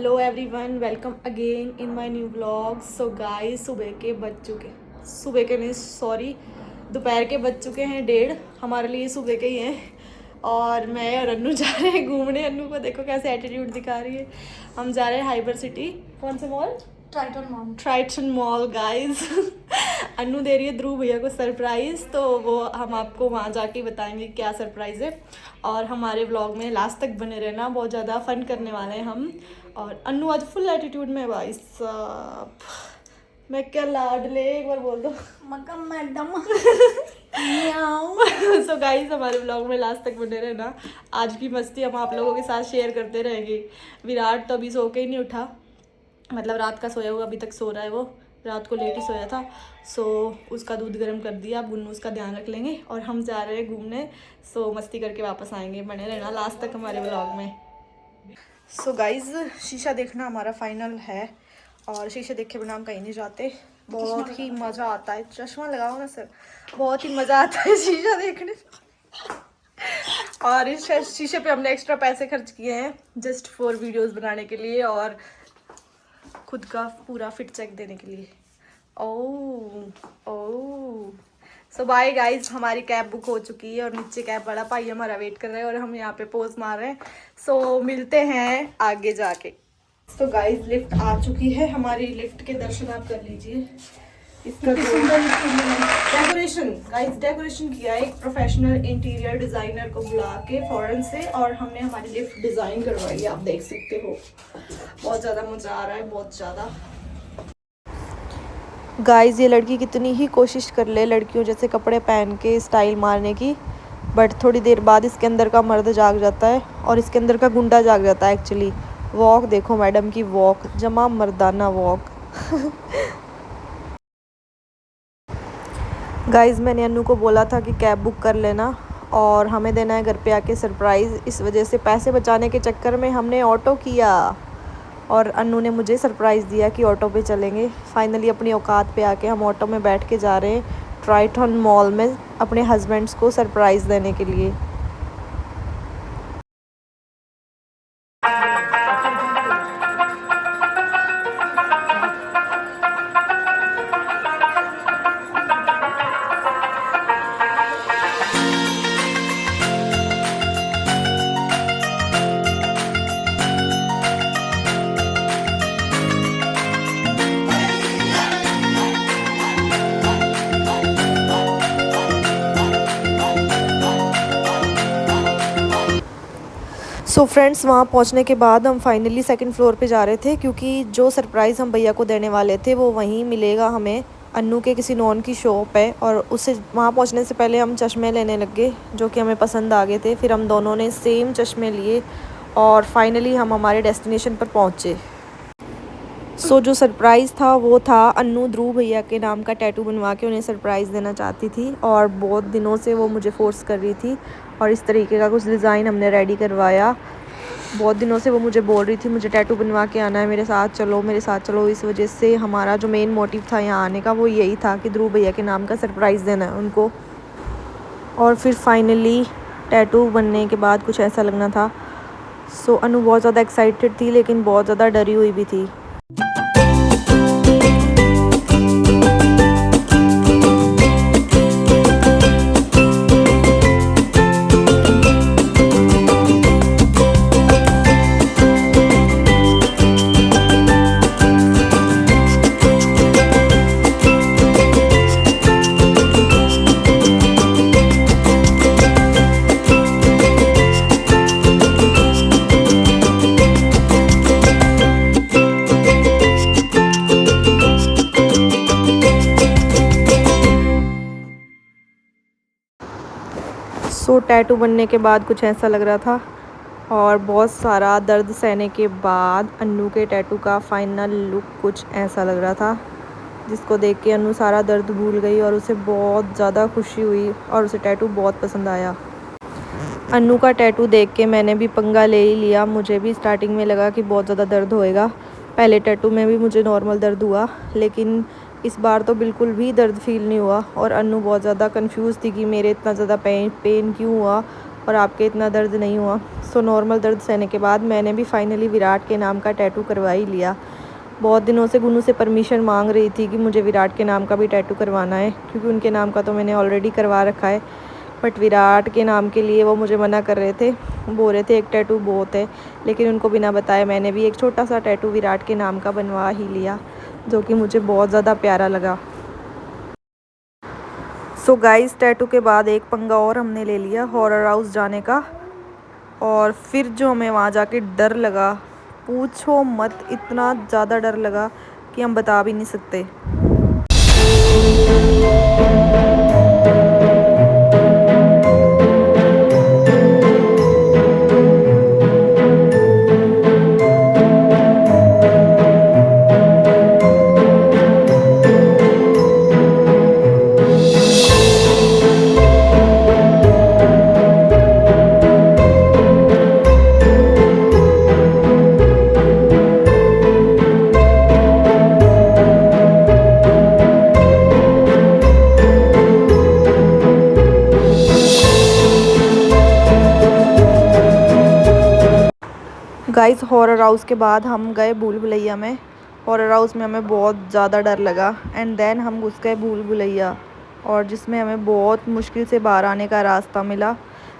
Hello everyone, welcome again in my new vlog. So guys, सुबह के नहीं, sorry, दोपहर के बज चुके हैं 1:30। हमारे लिए सुबह के ही हैं। और मैं और अन्नू जा रहे हैं घूमने। अन्नू को देखो कैसे एटीट्यूड दिखा रही है। हम जा रहे हैं हाइपर सिटी। कौन सा mall? Triton mall guys. Annu दे रही है ध्रुव भैया को सरप्राइज़, तो वो हम आपको वहाँ जाके बताएंगे क्या सरप्राइज़ है। और हमारे व्लॉग में लास्ट तक बने रहना, बहुत ज़्यादा फन करने वाले हैं हम। और अन्नू आज फुल एटीट्यूड में भाई साहब। मैं क्या लाडले, एक बार बोल दो मक्का मैडम। सो गाइस, हमारे व्लॉग में लास्ट तक बने रहना। आज की मस्ती हम आप लोगों के साथ शेयर करते रहेंगे। विराट तो अभी सो के ही नहीं उठा, मतलब रात का सोया हुआ, अभी तक सो रहा है वो। रात को लेट ही सोया था। सो उसका दूध गर्म कर दिया, अब गुन्नू उसका ध्यान रख लेंगे और हम जा रहे हैं घूमने। सो मस्ती करके वापस आएंगे, बने रहना लास्ट तक हमारे व्लॉग में। सो गाइज, शीशा देखना हमारा फाइनल है और शीशे देखे बिना हम कहीं नहीं जाते। बहुत ही मज़ा आता है। चश्मा लगाओ ना सर, बहुत ही मज़ा आता है शीशा देखने। और इस शीशे पे हमने एक्स्ट्रा पैसे खर्च किए हैं जस्ट फॉर वीडियोस बनाने के लिए और खुद का पूरा फिट चेक देने के लिए। ओह सो बाय गाइज, हमारी कैब बुक हो चुकी है और नीचे कैब वाला भाई हमारा वेट कर रहा है और हम यहाँ पे पोज मार रहे हैं। सो मिलते हैं आगे जाके। तो गाइज, लिफ्ट आ चुकी है हमारी। लिफ्ट के दर्शन आप कर लीजिए। इसका डेकोरेशन गाइस, डेकोरेशन किया है एक प्रोफेशनल इंटीरियर डिजाइनर को बुला के फॉरेन से, और हमने हमारी लिफ्ट डिजाइन करवाई है। आप देख सकते हो, बहुत ज़्यादा मज़ा आ रहा है, बहुत ज़्यादा। गाइस, ये लड़की कितनी ही कोशिश कर ले लड़कियों जैसे कपड़े पहन के स्टाइल मारने की, बट थोड़ी देर बाद इसके अंदर का मर्द जाग जाता है और इसके अंदर का गुंडा जाग जाता है एक्चुअली। वॉक देखो मैडम की, वॉक जमा मर्दाना वॉक। गाइज़, मैंने अन्नू को बोला था कि कैब बुक कर लेना और हमें देना है घर पे आके सरप्राइज़। इस वजह से पैसे बचाने के चक्कर में हमने ऑटो किया और अन्नू ने मुझे सरप्राइज़ दिया कि ऑटो पे चलेंगे। फाइनली अपनी औकात पे आके हम ऑटो में बैठ के जा रहे हैं ट्राइटन मॉल में अपने हस्बैंड्स को सरप्राइज़ देने के लिए। सो फ्रेंड्स, वहाँ पहुँचने के बाद हम फाइनली सेकंड फ्लोर पे जा रहे थे क्योंकि जो सरप्राइज़ हम भैया को देने वाले थे वो वहीं मिलेगा हमें। अन्नू के किसी नॉन की शॉप है और उससे वहाँ पहुँचने से पहले हम चश्मे लेने लग गए जो कि हमें पसंद आ गए थे। फिर हम दोनों ने सेम चश्मे लिए और फाइनली हम हमारे डेस्टिनेशन पर पहुँचे। सो जो सरप्राइज़ था वो था अन्नू ध्रुव भैया के नाम का टैटू बनवा के उन्हें सरप्राइज़ देना चाहती थी और बहुत दिनों से वो मुझे फ़ोर्स कर रही थी और इस तरीके का कुछ डिज़ाइन हमने रेडी करवाया। बहुत दिनों से वो मुझे बोल रही थी मुझे टैटू बनवा के आना है, मेरे साथ चलो मेरे साथ चलो। इस वजह से हमारा जो मेन मोटिव था यहाँ आने का वो यही था कि ध्रुव भैया के नाम का सरप्राइज़ देना है उनको। और फिर फाइनली टैटू बनने के बाद कुछ ऐसा लगना था। सो अनु बहुत ज़्यादा एक्साइटेड थी लेकिन बहुत ज़्यादा डरी हुई भी थी। सो टैटू बनने के बाद कुछ ऐसा लग रहा था और बहुत सारा दर्द सहने के बाद अन्नू के टैटू का फाइनल लुक कुछ ऐसा लग रहा था, जिसको देख के अन्नू सारा दर्द भूल गई और उसे बहुत ज़्यादा खुशी हुई और उसे टैटू बहुत पसंद आया। अन्नू का टैटू देख के मैंने भी पंगा ले ही लिया। मुझे भी स्टार्टिंग में लगा कि बहुत ज़्यादा दर्द होएगा। पहले टैटू में भी मुझे नॉर्मल दर्द हुआ लेकिन इस बार तो बिल्कुल भी दर्द फील नहीं हुआ और अन्नू बहुत ज़्यादा कंफ्यूज थी कि मेरे इतना ज़्यादा पेन क्यों हुआ। और आपके इतना दर्द नहीं हुआ। सो नॉर्मल दर्द सहने के बाद मैंने भी फाइनली विराट के नाम का टैटू करवा ही लिया। बहुत दिनों से गुनू से परमिशन मांग रही थी कि मुझे विराट के नाम का भी टैटू करवाना है, क्योंकि उनके नाम का तो मैंने ऑलरेडी करवा रखा है, बट विराट के नाम के लिए वो मुझे मना कर रहे थे, बोल रहे थे एक टैटू बहुत है। लेकिन उनको बिना बताए मैंने भी एक छोटा सा टैटू विराट के नाम का बनवा ही लिया, जो कि मुझे बहुत ज़्यादा प्यारा लगा। सो गाइस, टैटू के बाद एक पंगा और हमने ले लिया हॉरर हाउस जाने का। और फिर जो हमें वहाँ जाके डर लगा, पूछो मत, इतना ज़्यादा डर लगा कि हम बता भी नहीं सकते। गाइस, हॉरर हाउस के बाद हम गए भूल भुलैया में। हॉरर हाउस में हमें बहुत ज़्यादा डर लगा एंड देन हम घुस गए भूल भुलैया, और जिसमें हमें बहुत मुश्किल से बाहर आने का रास्ता मिला,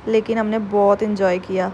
लेकिन हमने बहुत इन्जॉय किया।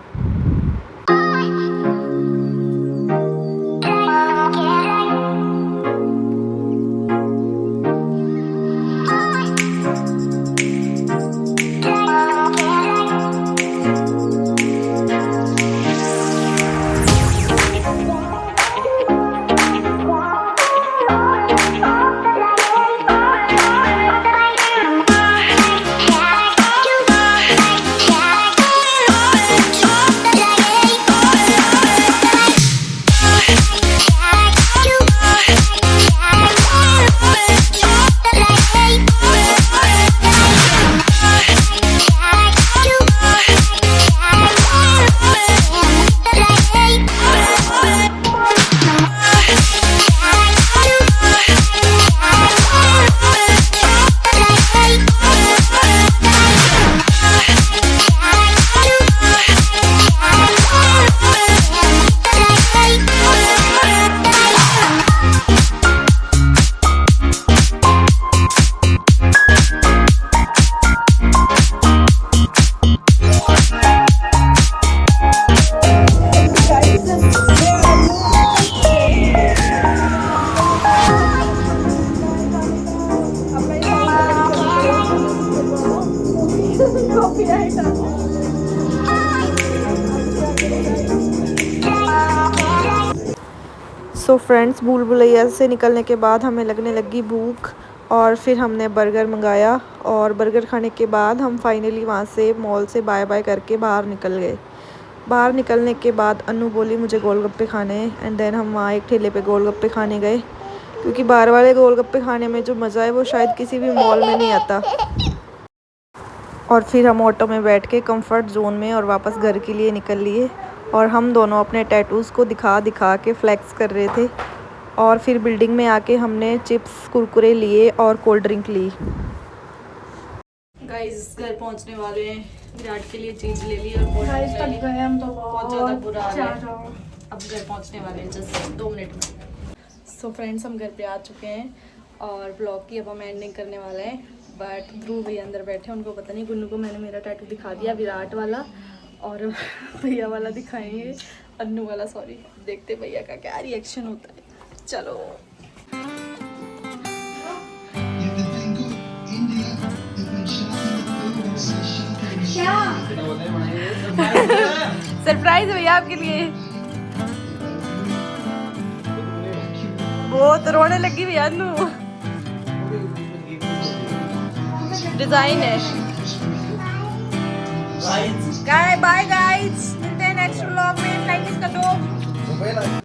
सो फ्रेंड्स, भूल भुलैया से निकलने के बाद हमें लगने लगी भूख, और फिर हमने बर्गर मंगाया। और बर्गर खाने के बाद हम फाइनली वहाँ से मॉल से बाय बाय करके बाहर निकल गए। बाहर निकलने के बाद अनु बोली मुझे गोलगप्पे खाने हैं, एंड देन हम वहाँ एक ठेले पे गोलगप्पे खाने गए, क्योंकि बाहर वाले गोलगप्पे खाने में जो मज़ा है वो शायद किसी भी मॉल में नहीं आता। और फिर हम ऑटो में बैठ के कंफर्ट जोन में और वापस घर के लिए निकल लिए, और हम दोनों अपने टैटूज़ को दिखा दिखा के फ्लेक्स कर रहे थे। और फिर बिल्डिंग में आके हमने चिप्स कुरकुरे लिए और कोल्ड ड्रिंक ली। गाइस, घर पहुंचने वाले हैं, विराट के लिए चीज़ ले ली और कोल्ड ड्रिंक ले ली। हम तो बहुत ज़्यादा बुरा हाल है। अब घर पहुंचने वाले हैं जस्ट 2 मिनट में। सो फ्रेंड्स, हम घर पे आ चुके हैं और ब्लॉग की अब हम एंडिंग करने वाले हैं। बट ध्रुव भैया अंदर बैठे हैं, उनको पता नहीं। गुन्नू को मैंने मेरा टैटू दिखा दिया, विराट वाला, और भैया वाला दिखाएंगे, अन्नू वाला सॉरी। देखते भैया का क्या रिएक्शन होता है। चलो। सरप्राइज भैया आपके लिए। बहुत रोने लगी भैया अन्नू। डिजाइन है। बाय गाइस, मिलते हैं नेक्स्ट व्लॉग में। लाइक इसका दो।